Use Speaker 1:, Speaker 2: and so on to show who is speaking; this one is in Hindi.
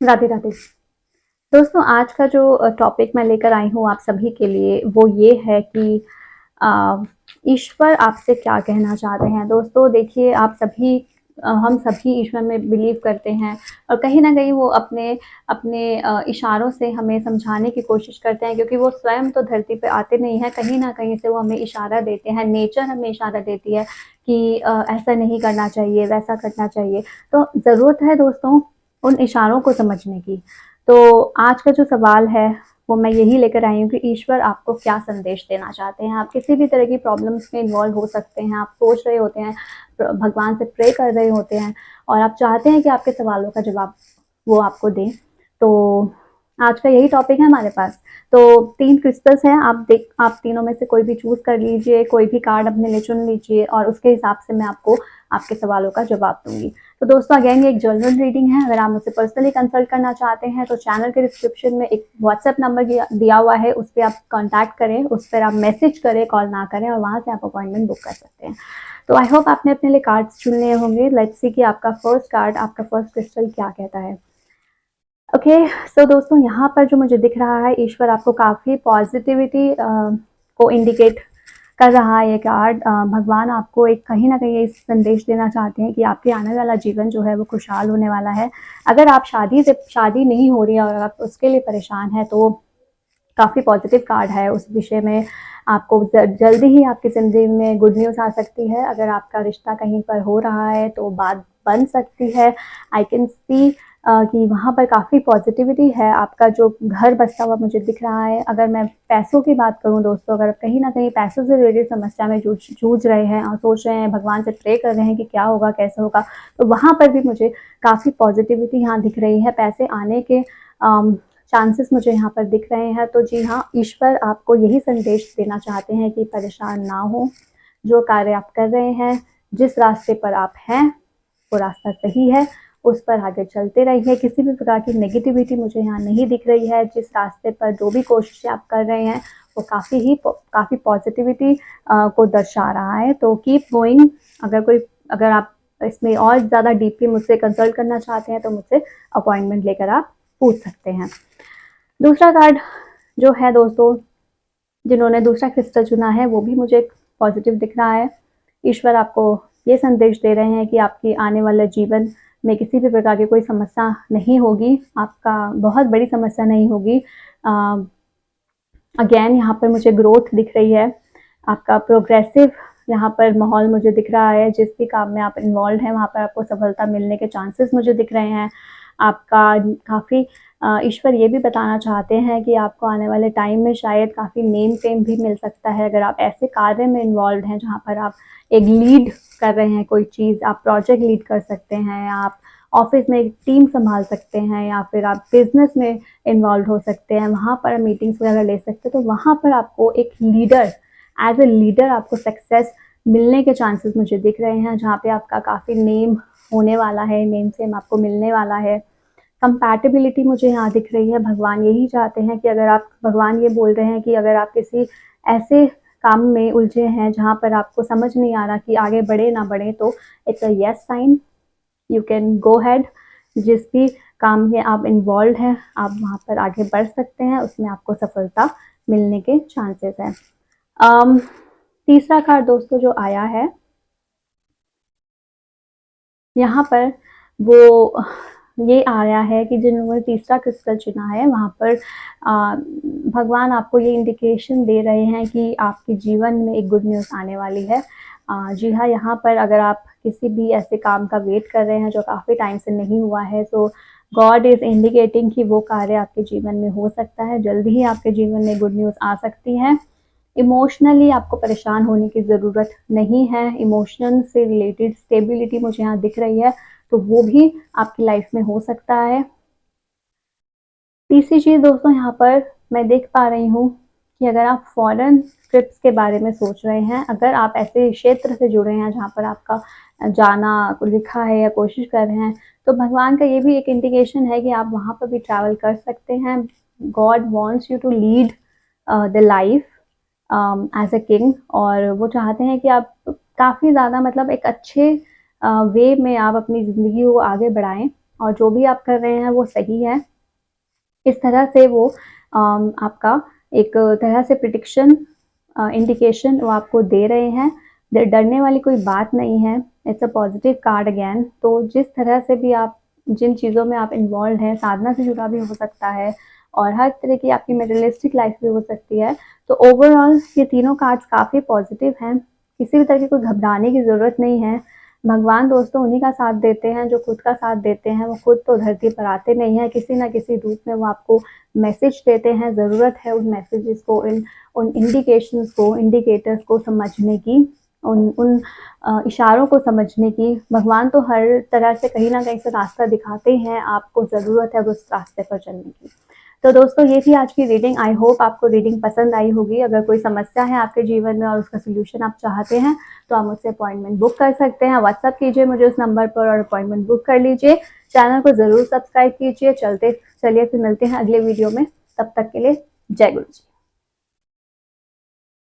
Speaker 1: राधे राधे। दोस्तों, आज का जो टॉपिक मैं लेकर आई हूँ आप सभी के लिए वो ये है कि अ, ईश्वर आपसे क्या कहना चाहते हैं। दोस्तों देखिए, हम सभी ईश्वर में बिलीव करते हैं और कहीं न कहीं वो अपने अपने इशारों से हमें समझाने की कोशिश करते हैं, क्योंकि वो स्वयं तो धरती पे आते नहीं हैं, कहीं न कहीं से वो हमें इशारा देते हैं, नेचर हमें इशारा देती है कि ऐसा नहीं करना चाहिए, वैसा करना चाहिए। तो ज़रूरत है दोस्तों उन इशारों को समझने की। तो आज का जो सवाल है वो मैं यही लेकर आई हूँ कि ईश्वर आपको क्या संदेश देना चाहते हैं। आप किसी भी तरह की प्रॉब्लम्स में इन्वॉल्व हो सकते हैं, आप सोच रहे होते हैं, भगवान से प्रे कर रहे होते हैं और आप चाहते हैं कि आपके सवालों का जवाब वो आपको दें। तो आज का यही टॉपिक है हमारे पास। तो 3 क्रिस्टल्स हैं, आप तीनों में से कोई भी चूज़ कर लीजिए, कोई भी कार्ड अपने लिए चुन लीजिए और उसके हिसाब से मैं आपको आपके सवालों का जवाब दूँगी। तो दोस्तों अगेन ये एक जनरल रीडिंग है। अगर आप मुझसे पर्सनली कंसल्ट करना चाहते हैं तो चैनल के डिस्क्रिप्शन में एक व्हाट्सएप नंबर दिया हुआ है, उस पर आप कॉन्टैक्ट करें, उस पर आप मैसेज करें, कॉल ना करें और वहाँ से आप अपॉइंटमेंट बुक कर सकते हैं। तो आई होप आपने अपने लिए कार्ड्स चुन लिए होंगे। लेट्स सी कि आपका फर्स्ट कार्ड, आपका फर्स्ट क्रिस्टल क्या कहता है। ओके, सो दोस्तों यहाँ पर जो मुझे दिख रहा है, ईश्वर आपको काफ़ी पॉजिटिविटी को इंडिकेट कर रहा है ये कार्ड। भगवान आपको एक कहीं ना कहीं ये संदेश देना चाहते हैं कि आपके आने वाला जीवन जो है वो खुशहाल होने वाला है। अगर आप शादी नहीं हो रही है और आप उसके लिए परेशान हैं तो काफ़ी पॉजिटिव कार्ड है उस विषय में। आपको जल्दी ही आपकी ज़िंदगी में गुड न्यूज़ आ सकती है। अगर आपका रिश्ता कहीं पर हो रहा है तो बात बन सकती है। आई कैन सी कि वहाँ पर काफ़ी पॉजिटिविटी है। आपका जो घर बसता हुआ मुझे दिख रहा है। अगर मैं पैसों की बात करूँ दोस्तों, अगर कहीं ना कहीं पैसों से रिलेटेड समस्या में जूझ रहे हैं और सोच रहे हैं, भगवान से प्रे कर रहे हैं कि क्या होगा, कैसे होगा, तो वहाँ पर भी मुझे काफ़ी पॉजिटिविटी यहाँ दिख रही है। पैसे आने के चांसेस मुझे यहाँ पर दिख रहे हैं। तो जी हाँ, ईश्वर आपको यही संदेश देना चाहते हैं कि परेशान ना हो। जो कार्य आप कर रहे हैं, जिस रास्ते पर आप हैं, वो रास्ता सही है, उस पर आगे चलते रहिए। किसी भी प्रकार की नेगेटिविटी मुझे यहाँ नहीं दिख रही है। जिस रास्ते पर जो भी कोशिशें आप कर रहे हैं वो काफ़ी पॉजिटिविटी को दर्शा रहा है। तो कीप गोइंग। अगर आप इसमें और ज़्यादा डीपली मुझसे कंसल्ट करना चाहते हैं तो मुझसे अपॉइंटमेंट लेकर आप पूछ सकते हैं। दूसरा कार्ड जो है दोस्तों, जिन्होंने दूसरा क्रिस्टल चुना है वो भी मुझे पॉजिटिव दिख रहा है। ईश्वर आपको ये संदेश दे रहे हैं कि आपकी आने वाले जीवन में किसी भी प्रकार की कोई समस्या नहीं होगी, आपका बहुत बड़ी समस्या नहीं होगी। अगेन यहाँ पर मुझे ग्रोथ दिख रही है, आपका प्रोग्रेसिव यहाँ पर माहौल मुझे दिख रहा है। जिस भी काम में आप इन्वॉल्व हैं वहाँ पर आपको सफलता मिलने के चांसेस मुझे दिख रहे हैं। आपका काफ़ी ईश्वर ये भी बताना चाहते हैं कि आपको आने वाले टाइम में शायद काफ़ी नेम फेम भी मिल सकता है। अगर आप ऐसे कार्य में इन्वॉल्व हैं जहाँ पर आप एक लीड कर रहे हैं कोई चीज़, आप प्रोजेक्ट लीड कर सकते हैं, आप ऑफिस में एक टीम संभाल सकते हैं या फिर आप बिजनेस में इन्वॉल्व हो सकते हैं, वहाँ पर मीटिंग्स वगैरह ले सकते हैं। तो वहाँ पर आपको एक लीडर, एज ए लीडर आपको सक्सेस मिलने के चांसेस मुझे दिख रहे हैं, जहाँ पे आपका काफ़ी नेम होने वाला है, नेम फेम आपको मिलने वाला है। कंपैटिबिलिटी मुझे यहाँ दिख रही है। भगवान यही चाहते हैं कि भगवान ये बोल रहे हैं कि अगर आप किसी ऐसे काम में उलझे हैं जहाँ पर आपको समझ नहीं आ रहा कि आगे बढ़े ना बढ़े, तो it's a yes sign, you can go ahead. जिस भी काम में आप इन्वॉल्व हैं आप वहाँ पर आगे बढ़ सकते हैं, उसमें आपको सफलता मिलने के चांसेस हैं। तीसरा कार्ड दोस्तों जो आया है यहाँ पर, वो ये आया है कि जिन्होंने तीसरा क्रिस्टल चुना है वहाँ पर भगवान आपको ये इंडिकेशन दे रहे हैं कि आपके जीवन में एक गुड न्यूज़ आने वाली है। जी हाँ, यहाँ पर अगर आप किसी भी ऐसे काम का वेट कर रहे हैं जो काफ़ी टाइम से नहीं हुआ है, तो गॉड इज़ इंडिकेटिंग कि वो कार्य आपके जीवन में हो सकता है। जल्दी ही आपके जीवन में गुड न्यूज़ आ सकती है। इमोशनली आपको परेशान होने की ज़रूरत नहीं है। इमोशन से रिलेटेड स्टेबिलिटी मुझे यहाँ दिख रही है, तो वो भी आपकी लाइफ में हो सकता है। तीसरी चीज़ दोस्तों यहाँ पर मैं देख पा रही हूँ कि अगर आप फॉरेन ट्रिप्स के बारे में सोच रहे हैं, अगर आप ऐसे क्षेत्र से जुड़े हैं जहाँ पर आपका जाना लिखा है या कोशिश कर रहे हैं, तो भगवान का ये भी एक इंडिकेशन है कि आप वहाँ पर भी ट्रैवल कर सकते हैं। God wants you to lead the life as a king, और वो चाहते हैं कि आप काफ़ी ज़्यादा मतलब एक अच्छे वे में आप अपनी ज़िंदगी को आगे बढ़ाएं। और जो भी आप कर रहे हैं वो सही है। इस तरह से वो आपका एक तरह से प्रिडिक्शन इंडिकेशन वो आपको दे रहे हैं। डरने वाली कोई बात नहीं है, it's a positive card again. तो जिस तरह से भी आप जिन चीज़ों में आप इन्वॉल्व हैं, साधना से जुड़ा भी हो सकता है और हर तरह की आपकी मटेरियलिस्टिक लाइफ भी हो सकती है। तो ओवरऑल ये तीनों कार्ड्स काफ़ी पॉजिटिव हैं, किसी भी तरह की कोई घबराने की ज़रूरत नहीं है। भगवान दोस्तों उन्हीं का साथ देते हैं जो खुद का साथ देते हैं। वो खुद तो धरती पर आते नहीं हैं, किसी ना किसी रूप में वो आपको मैसेज देते हैं। ज़रूरत है उन मैसेजेस को, उन इंडिकेशंस को, इंडिकेटर्स को समझने की, उन उन इशारों को समझने की। भगवान तो हर तरह से कहीं ना कहीं से रास्ता दिखाते हैं, आपको ज़रूरत है उस रास्ते पर चलने की। तो दोस्तों ये थी आज की रीडिंग। आई होप आपको रीडिंग पसंद आई होगी। अगर कोई समस्या है आपके जीवन में और उसका सोल्यूशन आप चाहते हैं तो आप मुझसे अपॉइंटमेंट बुक कर सकते हैं। व्हाट्सअप कीजिए मुझे उस नंबर पर और अपॉइंटमेंट बुक कर लीजिए। चैनल को ज़रूर सब्सक्राइब कीजिए। चलिए फिर मिलते हैं अगले वीडियो में। तब तक के लिए जय गुरु जी।